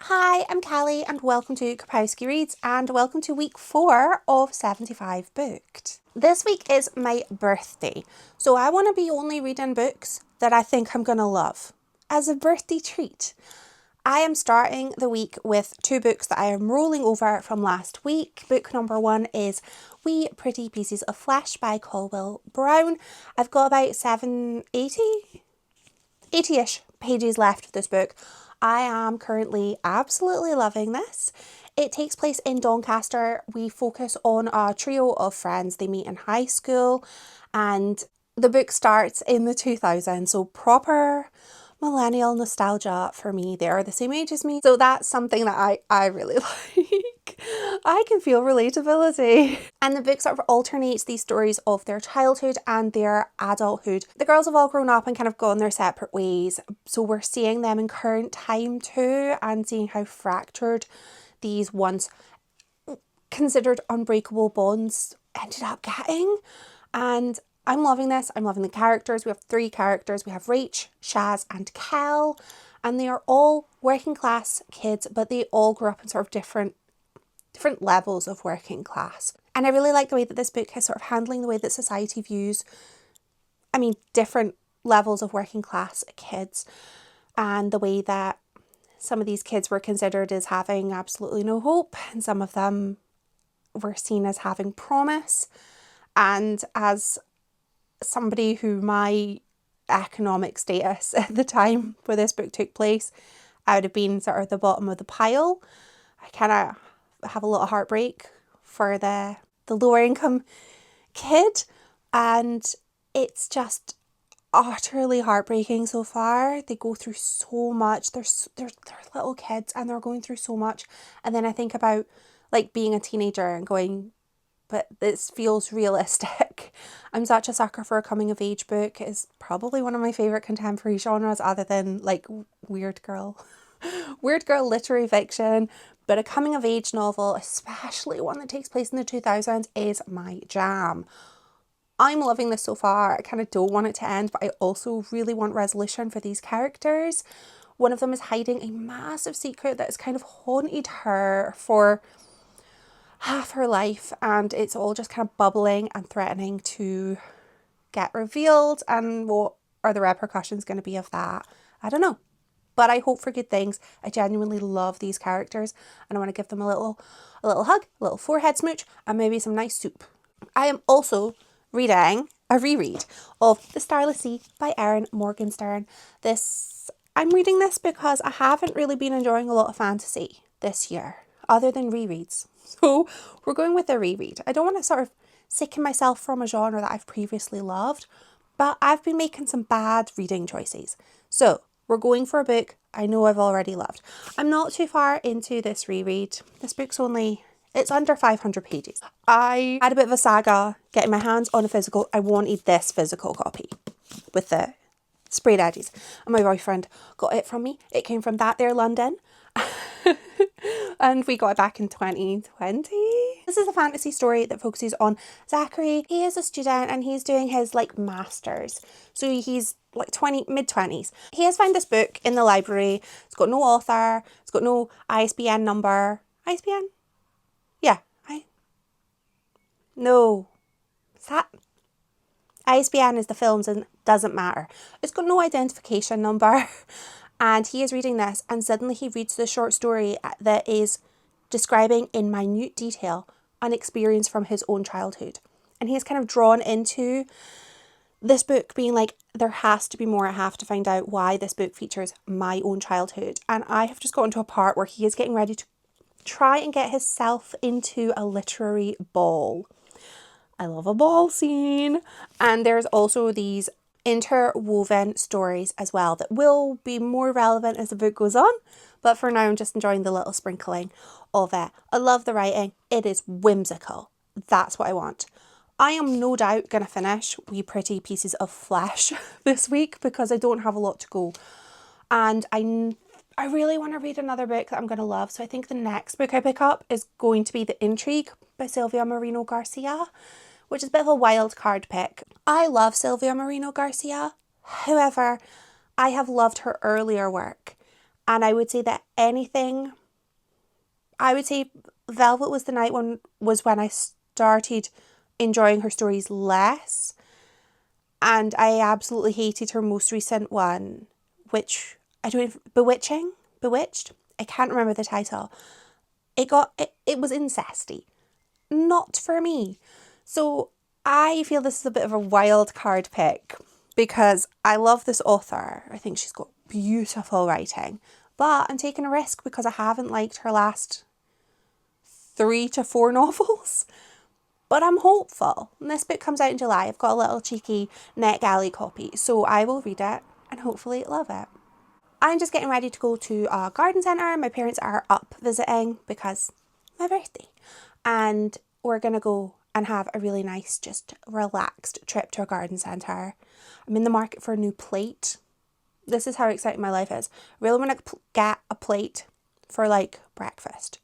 Hi, I'm Callie and welcome to Kapowski Reads and welcome to week 4 of 75 booked. This week is my birthday, so I want to be only reading books that I think I'm going to love as a birthday treat. I am starting the week with 2 books that I am rolling over from last week. Book number 1 is Wee Pretty Pieces of Flesh by Colwill Brown. I've got about 80-ish pages left of this book. I am currently absolutely loving this. It takes place in Doncaster. We focus on a trio of friends. They meet in high school and the book starts in the 2000s, so proper millennial nostalgia for me. They are the same age as me, so that's something that I really like. I can feel relatability. And the book sort of alternates these stories of their childhood and their adulthood. The girls have all grown up and kind of gone their separate ways, so we're seeing them in current time too and seeing how fractured these once considered unbreakable bonds ended up getting. And I'm loving this. I'm loving the characters. We have 3 characters. We have Rach, Shaz and Kel, and they are all working class kids, but they all grew up in sort of different levels of working class. And I really like the way that this book is sort of handling the way that society views, different levels of working class kids, and the way that some of these kids were considered as having absolutely no hope, and some of them were seen as having promise. And as somebody who my economic status at the time where this book took place, I would have been sort of the bottom of the pile. I kind of have a lot of heartbreak for the lower income kid, and it's just utterly heartbreaking so far. They go through so much. They're little kids and they're going through so much. And then I think about like being a teenager and going, but this feels realistic. I'm such a sucker for a coming of age book. It's probably one of my favourite contemporary genres other than like weird girl literary fiction. But a coming of age novel, especially one that takes place in the 2000s, is my jam. I'm loving this so far. I kind of don't want it to end, but I also really want resolution for these characters. One of them is hiding a massive secret that has kind of haunted her for half her life, and it's all just kind of bubbling and threatening to get revealed. And what are the repercussions going to be of that? I don't know, but I hope for good things. I genuinely love these characters and I want to give them a little hug, a little forehead smooch, and maybe some nice soup. I am also reading a reread of The Starless by Erin Morgenstern. I'm reading this because I haven't really been enjoying a lot of fantasy this year other than rereads. So we're going with a reread. I don't want to sort of sicken myself from a genre that I've previously loved, but I've been making some bad reading choices. So we're going for a book I know I've already loved. I'm not too far into this reread. This book's it's under 500 pages. I had a bit of a saga getting my hands on a physical. I wanted this physical copy with the sprayed edges. And my boyfriend got it from me. It came from that there London. And we got it back in 2020. This is a fantasy story that focuses on Zachary. He is a student and he's doing his masters. So he's like mid-20s. He has found this book in the library. It's got no author. It's got no ISBN number. ISBN? Yeah. No. What's that? ISBN is the films and doesn't matter. It's got no identification number. And he is reading this and suddenly he reads the short story that is describing in minute detail an experience from his own childhood. And he is kind of drawn into this book being like, there has to be more. I have to find out why this book features my own childhood. And I have just gotten to a part where he is getting ready to try and get himself into a literary ball. I love a ball scene. And there's also these interwoven stories as well that will be more relevant as the book goes on, but for now I'm just enjoying the little sprinkling of it. I love the writing. It is whimsical. That's what I want. I am no doubt going to finish Wee Pretty Pieces of Flesh this week because I don't have a lot to go, and I really want to read another book that I'm going to love. So I think the next book I pick up is going to be The Intrigue by Silvia Moreno Garcia, which is a bit of a wild card pick. I love Silvia Moreno Garcia. However, I have loved her earlier work And I would say that I would say Velvet Was the Night one was when I started enjoying her stories less. And I absolutely hated her most recent one, which I don't Bewitched. I can't remember the title. It was incesty. Not for me. So I feel this is a bit of a wild card pick because I love this author. I think she's got beautiful writing. But I'm taking a risk because I haven't liked her last 3 to 4 novels. But I'm hopeful. And this book comes out in July. I've got a little cheeky NetGalley copy. So I will read it and hopefully love it. I'm just getting ready to go to a garden centre. My parents are up visiting because my birthday. And we're going to go and have a really nice, just relaxed trip to a garden centre. I'm in the market for a new plate. This is how exciting my life is. Really want to get a plate for like breakfast.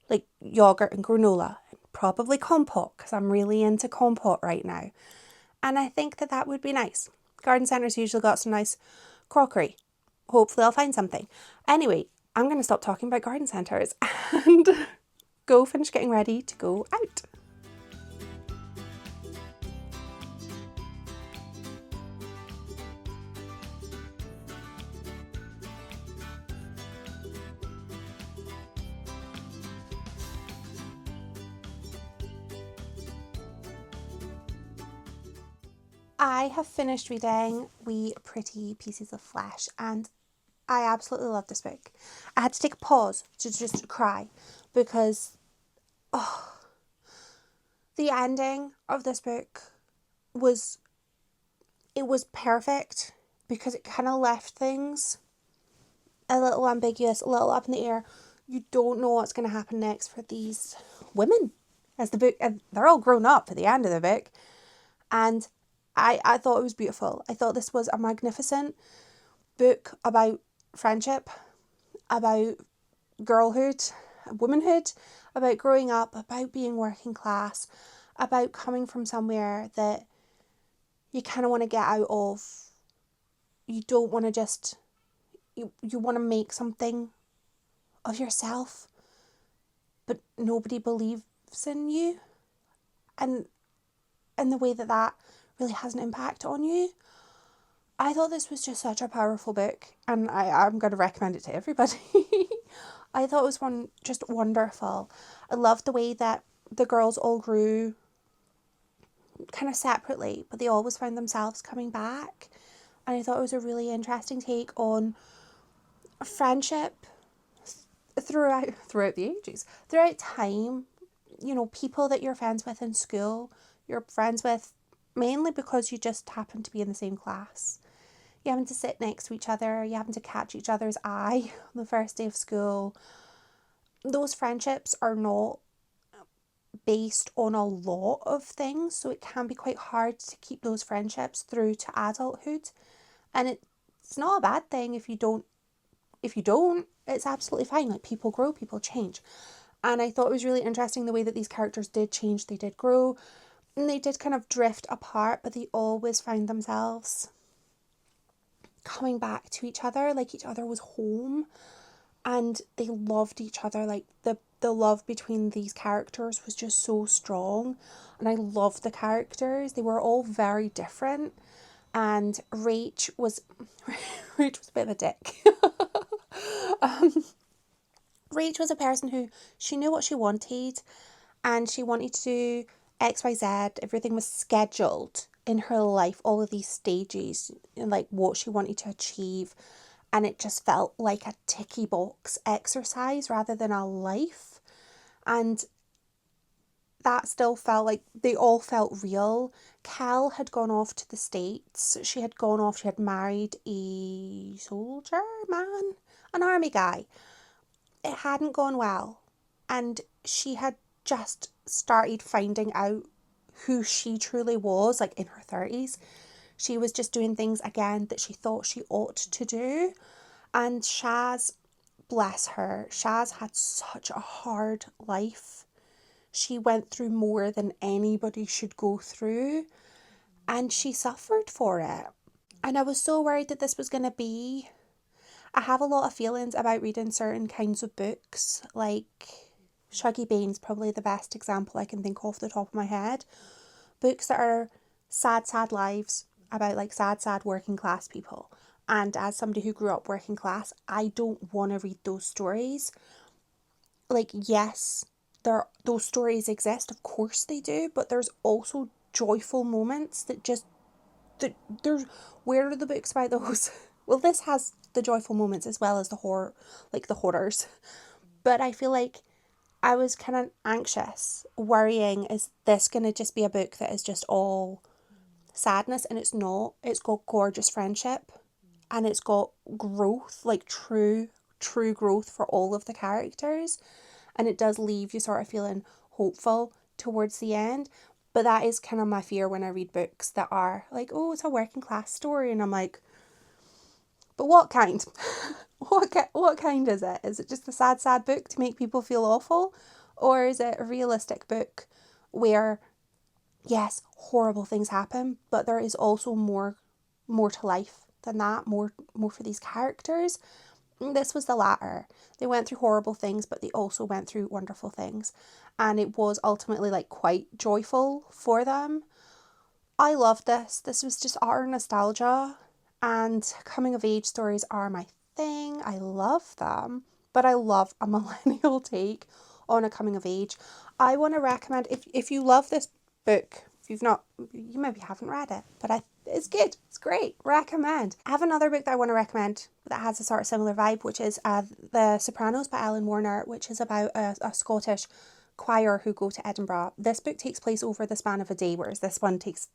Like yogurt and granola. Probably compote because I'm really into compote right now. And I think that that would be nice. Garden centres usually got some nice crockery. Hopefully I'll find something. Anyway, I'm going to stop talking about garden centres and go finish getting ready to go out. I have finished reading We Pretty Pieces of Flesh and I absolutely love this book. I had to take a pause to just cry because the ending of this book was perfect because it kind of left things a little ambiguous, a little up in the air. You don't know what's going to happen next for these women as the book, and they're all grown up at the end of the book. And I thought it was beautiful. I thought this was a magnificent book about friendship, about girlhood, womanhood, about growing up, about being working class, about coming from somewhere that you kind of want to get out of. You don't want to just, you want to make something of yourself, but nobody believes in you. And the way that that really has an impact on you. I thought this was just such a powerful book and I'm going to recommend it to everybody. I thought it was just wonderful. I loved the way that the girls all grew kind of separately, but they always found themselves coming back. And I thought it was a really interesting take on friendship throughout the ages, throughout time. You know, people that you're friends with in school, you're friends with mainly because you just happen to be in the same class. You happen to sit next to each other, you happen to catch each other's eye on the first day of school. Those friendships are not based on a lot of things, so it can be quite hard to keep those friendships through to adulthood. And it's not a bad thing if you don't, it's absolutely fine. Like, people grow, people change. And I thought it was really interesting the way that these characters did change, they did grow, and they did kind of drift apart, but they always found themselves coming back to each other, like each other was home, and they loved each other. Like, the love between these characters was just so strong, and I loved the characters. They were all very different, and Rach was a bit of a dick. Rach was a person who, she knew what she wanted, and she wanted to do XYZ. Everything was scheduled in her life, all of these stages, and like what she wanted to achieve, and it just felt like a ticky box exercise rather than a life. And that still felt like they all felt real. Cal had gone off to the States. She had married a soldier man, an army guy. It hadn't gone well, and she had just started finding out who she truly was, like in her 30s. She was just doing things again that she thought she ought to do. And Shaz, bless her, Shaz had such a hard life. She went through more than anybody should go through, and she suffered for it. And I was so worried that this was going to be I have a lot of feelings about reading certain kinds of books, like Shuggy Bane's probably the best example I can think of off the top of my head. Books that are sad, sad lives about like sad, sad working class people. And as somebody who grew up working class, I don't want to read those stories. Like, yes, those stories exist, of course they do, but there's also joyful moments that just, there's, where are the books about those? Well, this has the joyful moments as well as the horror, like the horrors. But I feel like I was kind of anxious, worrying, is this going to just be a book that is just all sadness? And it's not. It's got gorgeous friendship and it's got growth, like true growth for all of the characters. And it does leave you sort of feeling hopeful towards the end. But that is kind of my fear when I read books that are like, oh, it's a working class story. And I'm like, but what kind? What kind is it? Is it just a sad, sad book to make people feel awful? Or is it a realistic book where, yes, horrible things happen, but there is also more to life than that, more for these characters? This was the latter. They went through horrible things, but they also went through wonderful things. And it was ultimately like quite joyful for them. I loved this. This was just utter nostalgia. And coming of age stories are my thing. I love them. But I love a millennial take on a coming of age. I want to recommend, if you love this book, if you've not, you maybe haven't read it, but it's good. It's great. Recommend. I have another book that I want to recommend that has a sort of similar vibe, which is The Sopranos by Alan Warner, which is about a Scottish choir who go to Edinburgh. This book takes place over the span of a day, whereas this one takes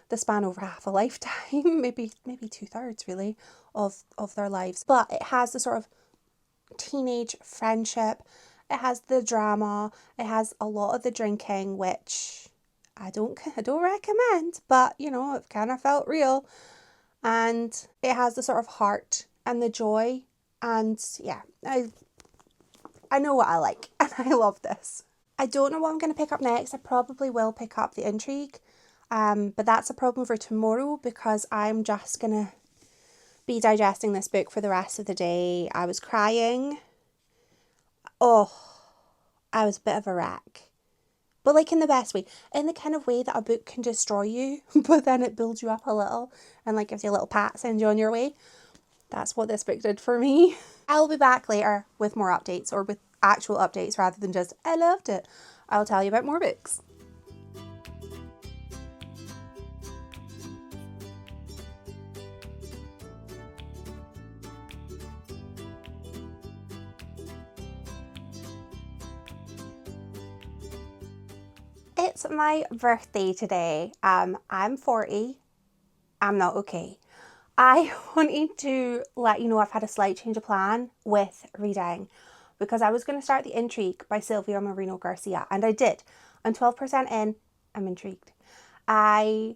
the span over half a lifetime, maybe 2/3 really of their lives. But it has the sort of teenage friendship, it has the drama, it has a lot of the drinking, which I don't recommend, but you know, it kind of felt real. And it has the sort of heart and the joy, and yeah, I know what I like and I love this. I don't know what I'm going to pick up next. I probably will pick up The Intrigue, but that's a problem for tomorrow because I'm just going to be digesting this book for the rest of the day. I was crying. Oh, I was a bit of a wreck. But like in the best way. In the kind of way that a book can destroy you, but then it builds you up a little and like gives you a little pat, sends you on your way. That's what this book did for me. I'll be back later with more updates, or with actual updates rather than just, I loved it. I'll tell you about more books. It's my birthday today. I'm 40. I'm not okay. I wanted to let you know I've had a slight change of plan with reading because I was going to start The Intrigue by Silvia Moreno Garcia, and I did. I'm 12% in. I'm intrigued. I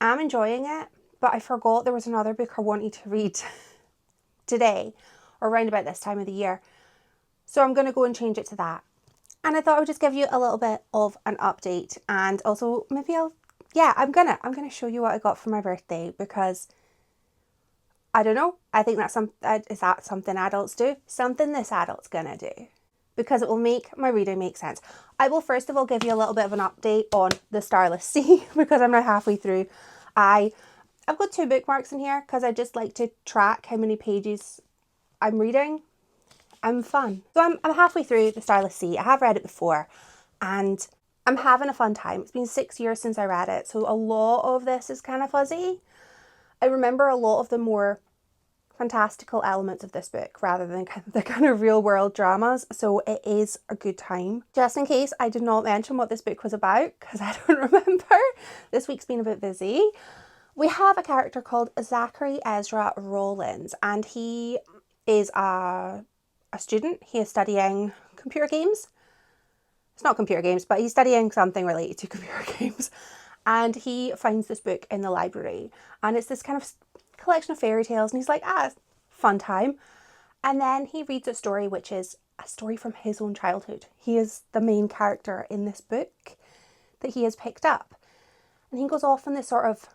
am enjoying it, but I forgot there was another book I wanted to read today or around about this time of the year. So I'm going to go and change it to that. And I thought I would just give you a little bit of an update, and also maybe I'm gonna show you what I got for my birthday, because I don't know, I think that's is that something adults do? Something this adult's gonna do, because it will make my reading make sense. I will first of all give you a little bit of an update on the Starless Sea because I'm now halfway through. I've got 2 bookmarks in here because I just like to track how many pages I'm reading. I'm fun. So I'm halfway through The Starless Sea. I have read it before and I'm having a fun time. It's been 6 years since I read it, so a lot of this is kind of fuzzy. I remember a lot of the more fantastical elements of this book rather than the kind of real world dramas, so it is a good time. Just in case I did not mention what this book was about, because I don't remember. This week's been a bit busy. We have a character called Zachary Ezra Rollins, and he is a student. He is studying computer games. It's not computer games, but he's studying something related to computer games. And he finds this book in the library. And it's this kind of collection of fairy tales. And he's like, fun time. And then he reads a story which is a story from his own childhood. He is the main character in this book that he has picked up. And he goes off in this sort of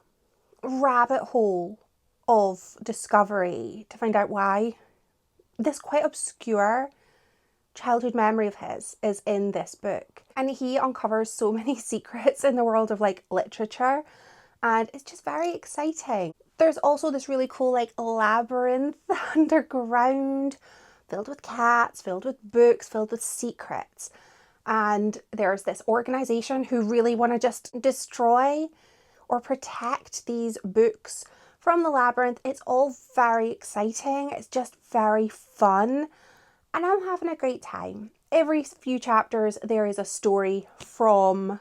rabbit hole of discovery to find out why this quite obscure childhood memory of his is in this book. And he uncovers so many secrets in the world of like literature, and it's just very exciting. There's also this really cool like labyrinth underground, filled with cats, filled with books, filled with secrets. And there's this organization who really want to just destroy or protect these books from the labyrinth. It's all very exciting. It's just very fun. And I'm having a great time. Every few chapters, there is a story from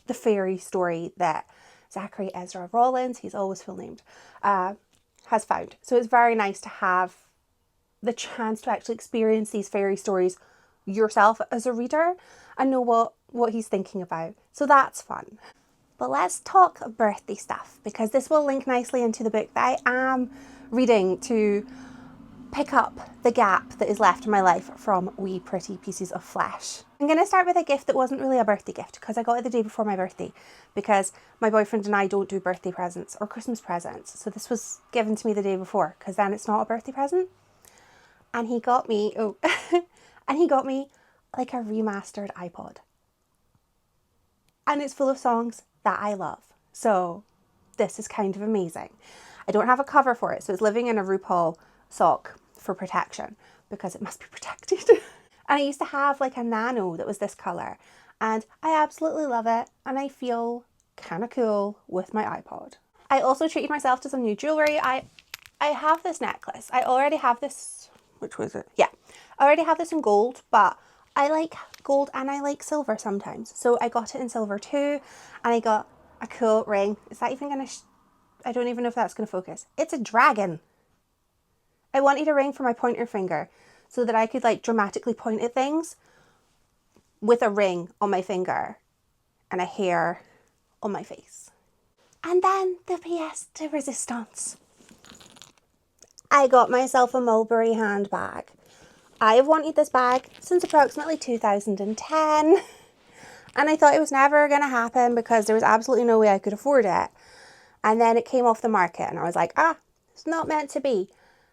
the fairy story that Zachary Ezra Rollins, he's always full named, has found. So it's very nice to have the chance to actually experience these fairy stories yourself as a reader and know what he's thinking about. So that's fun. But let's talk birthday stuff, because this will link nicely into the book that I am reading to pick up the gap that is left in my life from Wee Pretty Pieces of Flesh. I'm going to start with a gift that wasn't really a birthday gift, because I got it the day before my birthday, because my boyfriend and I don't do birthday presents or Christmas presents. So this was given to me the day before, because then it's not a birthday present. And he got me, and he got me like a remastered iPod. And it's full of songs that I love. So this is kind of amazing. I don't have a cover for it, so it's living in a RuPaul sock for protection, because it must be protected. And I used to have like a Nano that was this colour, and I absolutely love it, and I feel kind of cool with my iPod. I also treated myself to some new jewellery. I have this necklace. I already have this, which was it? Yeah, I already have this in gold, but I like gold and I like silver sometimes. So I got it in silver too, and I got a cool ring. Is that even gonna, I don't even know if that's gonna focus. It's a dragon. I wanted a ring for my pointer finger so that I could like dramatically point at things with a ring on my finger and a hair on my face. And then the pièce de résistance. I got myself a Mulberry handbag. I have wanted this bag since approximately 2010, and I thought it was never going to happen because there was absolutely no way I could afford it. And then it came off the market and I was like, it's not meant to be.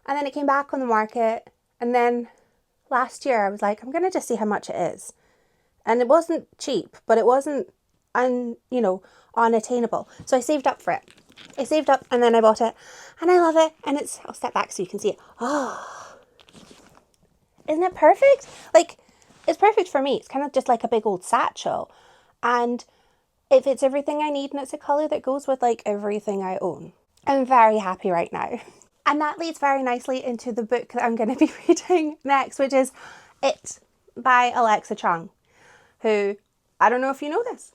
And then it came back on the market, and then last year I was like, I'm going to just see how much it is. And it wasn't cheap, but it wasn't unattainable. So I saved up for it. I saved up and then I bought it, and I love it. And I'll step back so you can see it. Oh, isn't it perfect? Like, it's perfect for me. It's kind of just like a big old satchel. And it fits everything I need, and it's a colour that goes with like everything I own. I'm very happy right now. And that leads very nicely into the book that I'm going to be reading next, which is It by Alexa Chung, who, I don't know if you know this,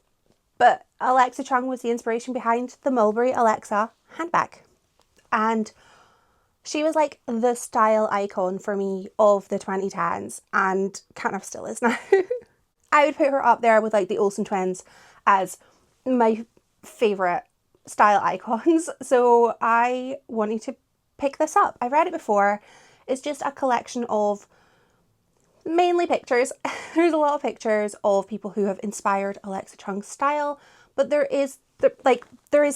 but Alexa Chung was the inspiration behind the Mulberry Alexa handbag. And she was like the style icon for me of the 2010s, and kind of still is now. I would put her up there with like the Olsen twins as my favourite style icons. So I wanted to pick this up. I've read it before. It's just a collection of mainly pictures. There's a lot of pictures of people who have inspired Alexa Chung's style, but there is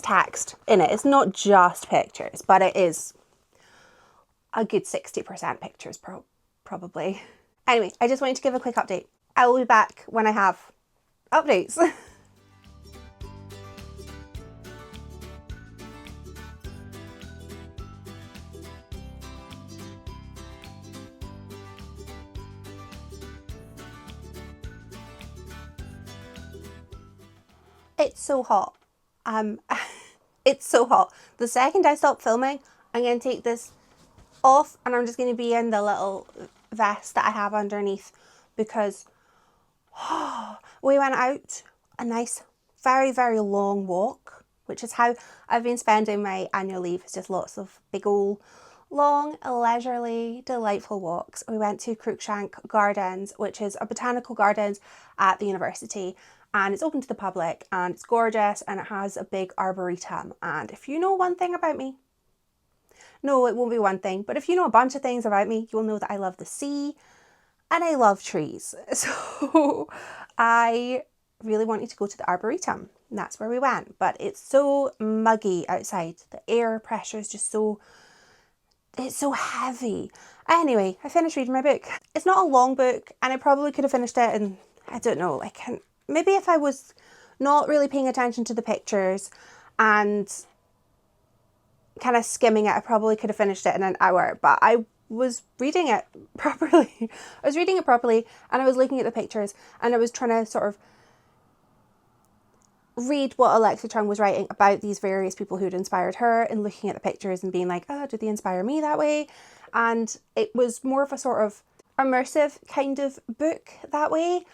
text in it. It's not just pictures, but it is a good 60% pictures probably. Anyway, I just wanted to give a quick update. I will be back when I have updates. It's so hot. It's so hot. The second I stop filming, I'm going to take this off and I'm just going to be in the little vest that I have underneath, because we went out a nice, very, very long walk, which is how I've been spending my annual leave. It's just lots of big old, long, leisurely, delightful walks. We went to Cruikshank Gardens, which is a botanical gardens at the university, and it's open to the public and it's gorgeous and it has a big arboretum. And if you know one thing about me, no, it won't be one thing, but if you know a bunch of things about me, you'll know that I love the sea and I love trees. So I really wanted to go to the arboretum. and that's where we went. But it's so muggy outside. The air pressure is just it's so heavy. Anyway, I finished reading my book. It's not a long book, and I probably could have finished it in, I don't know, like maybe if I was not really paying attention to the pictures and kind of skimming it, I probably could have finished it in an hour. But I was reading it properly. I was reading it properly, and I was looking at the pictures, and I was trying to sort of read what Alexa Chung was writing about these various people who'd inspired her, and looking at the pictures and being like, oh, did they inspire me that way? And it was more of a sort of immersive kind of book that way.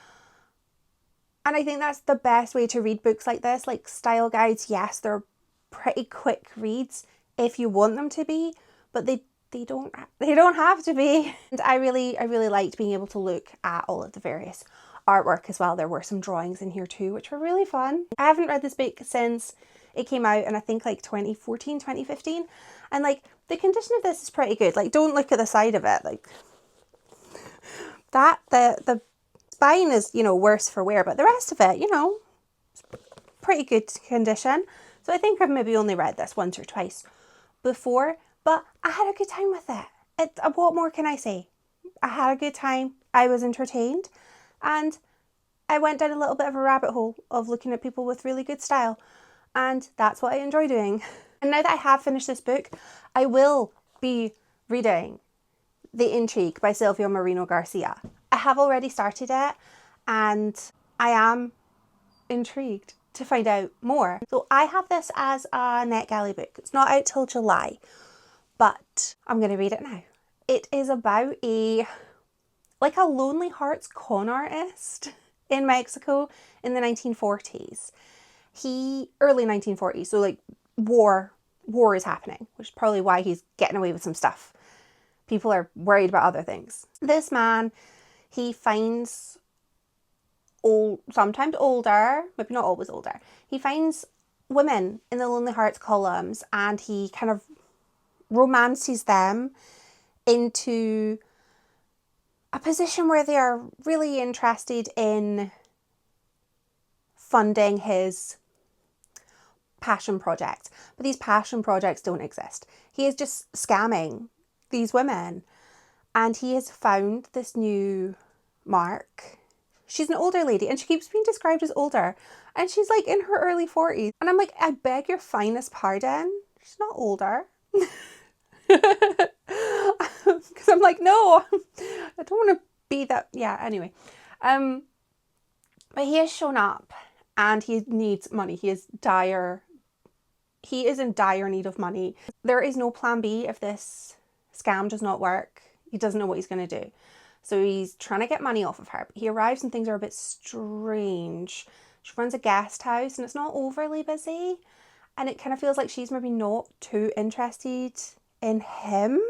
And I think that's the best way to read books like this. Like style guides, yes, they're pretty quick reads if you want them to be, but they don't have to be. And I really liked being able to look at all of the various artwork as well. There were some drawings in here too, which were really fun. I haven't read this book since it came out, and I think like 2014, 2015. And like the condition of this is pretty good. Like don't look at the side of it. Like that, the spine is, you know, worse for wear, but the rest of it, you know, pretty good condition. So I think I've maybe only read this once or twice before, but I had a good time with it. What more can I say? I had a good time. I was entertained, and I went down a little bit of a rabbit hole of looking at people with really good style, and that's what I enjoy doing. And now that I have finished this book, I will be reading The Intrigue by Silvia Moreno Garcia. I have already started it, and I am intrigued to find out more. So I have this as a NetGalley book. It's not out till July, but I'm going to read it now. It is about a Lonely Hearts con artist in Mexico in the 1940s. Early 1940s, so like war is happening, which is probably why he's getting away with some stuff. People are worried about other things. This man, he finds sometimes older, maybe not always older. He finds women in the Lonely Hearts columns, and he kind of romances them into a position where they are really interested in funding his passion projects. But these passion projects don't exist. He is just scamming these women, and he has found this new Mark. She's an older lady, and she keeps being described as older, and she's like in her early 40s, and I'm like, I beg your finest pardon, she's not older. Because I'm like, no, I don't want to be that. Yeah, anyway, but he has shown up, and he needs money. He is in dire need of money. There is no plan B if this scam does not work. He doesn't know what he's going to do. So he's trying to get money off of her. But he arrives and things are a bit strange. She runs a guest house and it's not overly busy. And it kind of feels like she's maybe not too interested in him.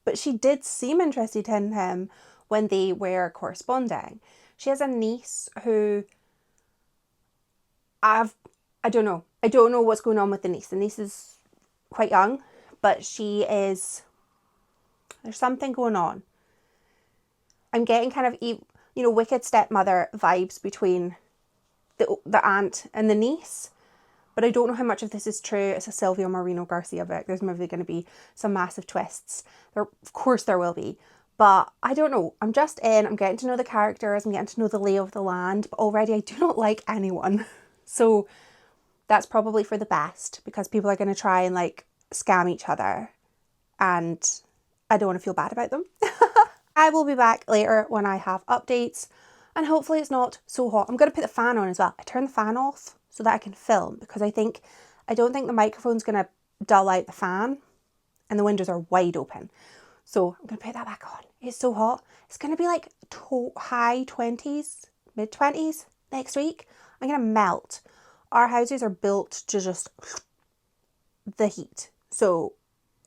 But she did seem interested in him when they were corresponding. She has a niece who I don't know. I don't know what's going on with the niece. The niece is quite young, but there's something going on. I'm getting kind of, wicked stepmother vibes between the aunt and the niece, but I don't know how much of this is true. It's a Silvia Moreno Garcia book. There's maybe going to be some massive twists. Of course there will be, but I don't know. I'm just I'm getting to know the characters. I'm getting to know the lay of the land, but already I do not like anyone. So that's probably for the best, because people are going to try and like scam each other, and I don't want to feel bad about them. I will be back later when I have updates, and hopefully it's not so hot. I'm going to put the fan on as well. I turned the fan off so that I can film, because I don't think the microphone's going to dull out the fan, and the windows are wide open. So I'm going to put that back on. It's so hot. It's going to be like high 20s, mid 20s next week. I'm going to melt. Our houses are built to just the heat. So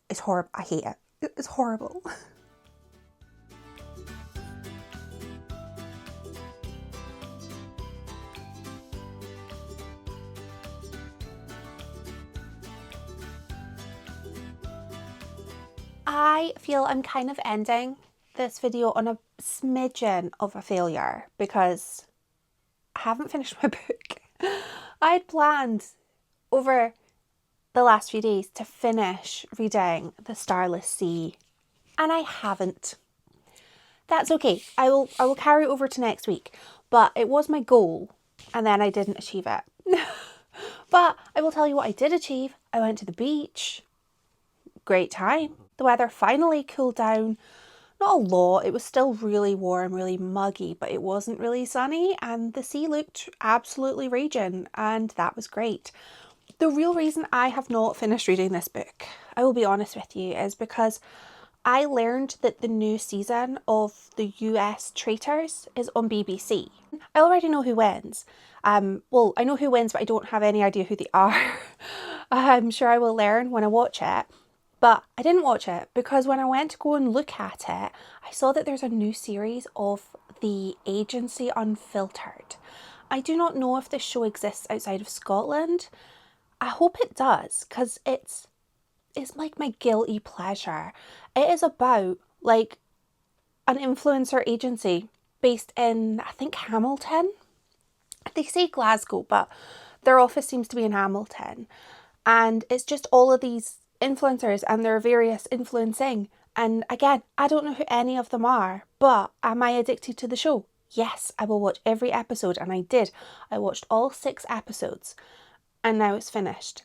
it's horrible. I hate it. It's horrible. I feel I'm kind of ending this video on a smidgen of a failure, because I haven't finished my book. I had planned over the last few days to finish reading The Starless Sea, and I haven't. That's okay. I will carry it over to next week, but it was my goal and then I didn't achieve it. But I will tell you what I did achieve. I went to the beach. Great time. The weather finally cooled down. Not a lot. It was still really warm, really muggy, but it wasn't really sunny and the sea looked absolutely raging, and that was great. The real reason I have not finished reading this book, I will be honest with you, is because I learned that the new season of the US Traitors is on BBC. I already know who wins. Well, I know who wins, but I don't have any idea who they are. I'm sure I will learn when I watch it. But I didn't watch it because when I went to go and look at it, I saw that there's a new series of The Agency Unfiltered. I do not know if this show exists outside of Scotland. I hope it does, because it's like my guilty pleasure. It is about like an influencer agency based in, I think, Hamilton. They say Glasgow, but their office seems to be in Hamilton. And it's just all of these influencers and their various influencing. And again, I don't know who any of them are, but am I addicted to the show? Yes, I will watch every episode, and I did. I watched all 6 episodes and now it's finished.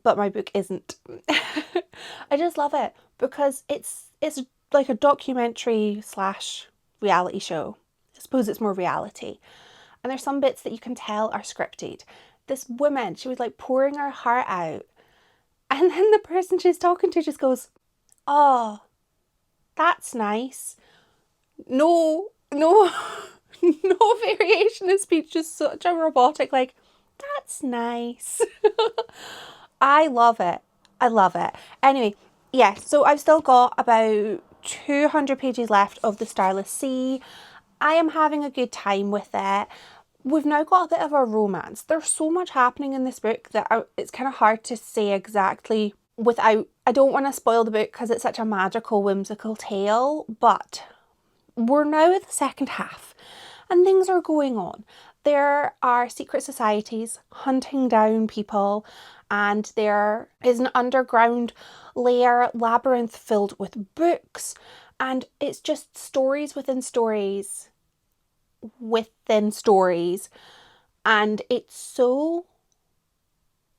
But my book isn't. I just love it because it's like a documentary / reality show. I suppose it's more reality. And there's some bits that you can tell are scripted. This woman, she was like pouring her heart out. And then the person she's talking to just goes, "Oh, that's nice." No, no, no variation in speech, just such a robotic, like, "That's nice." I love it. I love it. Anyway, yeah, so I've still got about 200 pages left of The Starless Sea. I am having a good time with it. We've now got a bit of a romance. There's so much happening in this book that it's kind of hard to say exactly without... I don't want to spoil the book because it's such a magical, whimsical tale, but we're now at the second half and things are going on. There are secret societies hunting down people, and there is an underground lair labyrinth filled with books, and it's just stories within stories within stories, and it's so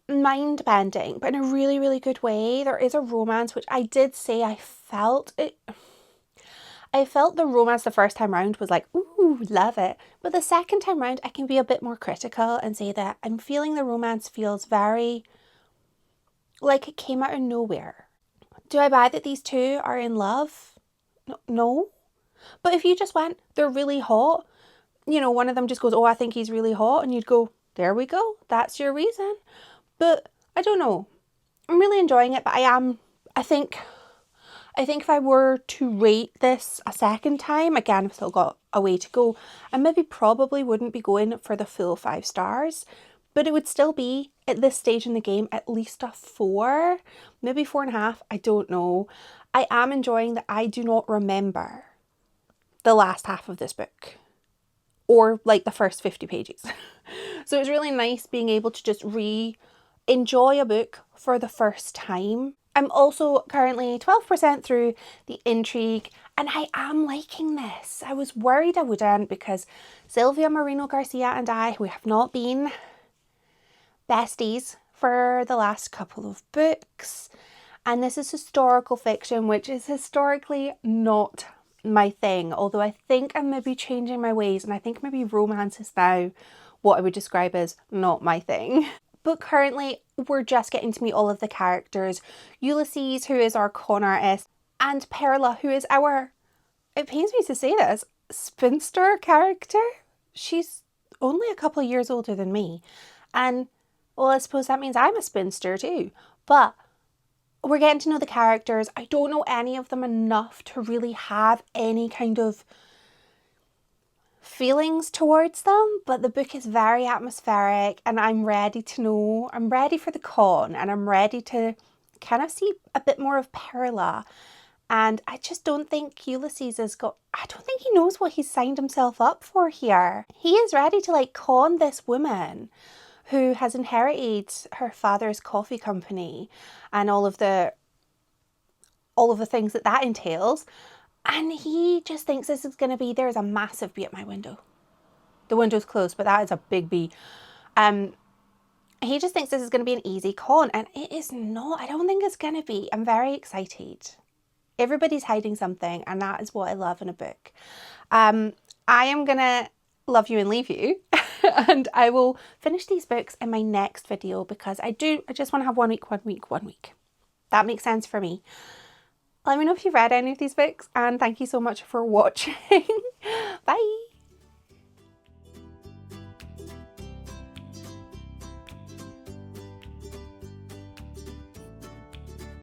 mind-bending, but in a really, really good way. There is a romance, which I did say I felt it. I felt the romance the first time round was like, ooh, love it. But the second time round, I can be a bit more critical and say that I'm feeling the romance feels very like it came out of nowhere. Do I buy that these two are in love? No. But if you just went, they're really hot, you know, one of them just goes, "Oh, I think he's really hot," and you'd go, there we go, that's your reason. But I don't know. I'm really enjoying it, but I think if I were to rate this a second time, again, I've still got a way to go, I maybe probably wouldn't be going for the full 5 stars, but it would still be, at this stage in the game, at least a 4, maybe 4.5, I don't know. I am enjoying that I do not remember the last half of this book, or like the first 50 pages. So it's really nice being able to just enjoy a book for the first time. I'm also currently 12% through the intrigue, and I am liking this. I was worried I wouldn't, because Sylvia Moreno Garcia and I, we have not been besties for the last couple of books, and this is historical fiction, which is historically not my thing, although I think I'm maybe changing my ways, and I think maybe romance is now what I would describe as not my thing. But currently we're just getting to meet all of the characters. Ulysses, who is our con artist, and Perla, who is our, it pains me to say this, spinster character. She's only a couple of years older than me, and well, I suppose that means I'm a spinster too. But we're getting to know the characters. I don't know any of them enough to really have any kind of feelings towards them, but the book is very atmospheric, and I'm ready to know. I'm ready for the con, and I'm ready to kind of see a bit more of Perla. And I just don't think Ulysses I don't think he knows what he's signed himself up for here. He is ready to like con this woman, who has inherited her father's coffee company and all of the things that entails. And he just thinks this is going to be, there's a massive bee at my window. The window's closed, but that is a big bee. He just thinks this is going to be an easy con, and it is not. I don't think it's going to be. I'm very excited. Everybody's hiding something, and that is what I love in a book. I am going to love you and leave you, and I will finish these books in my next video because I just want to have 1 week, 1 week, 1 week. That makes sense for me. Let me know if you've read any of these books, and thank you so much for watching. Bye.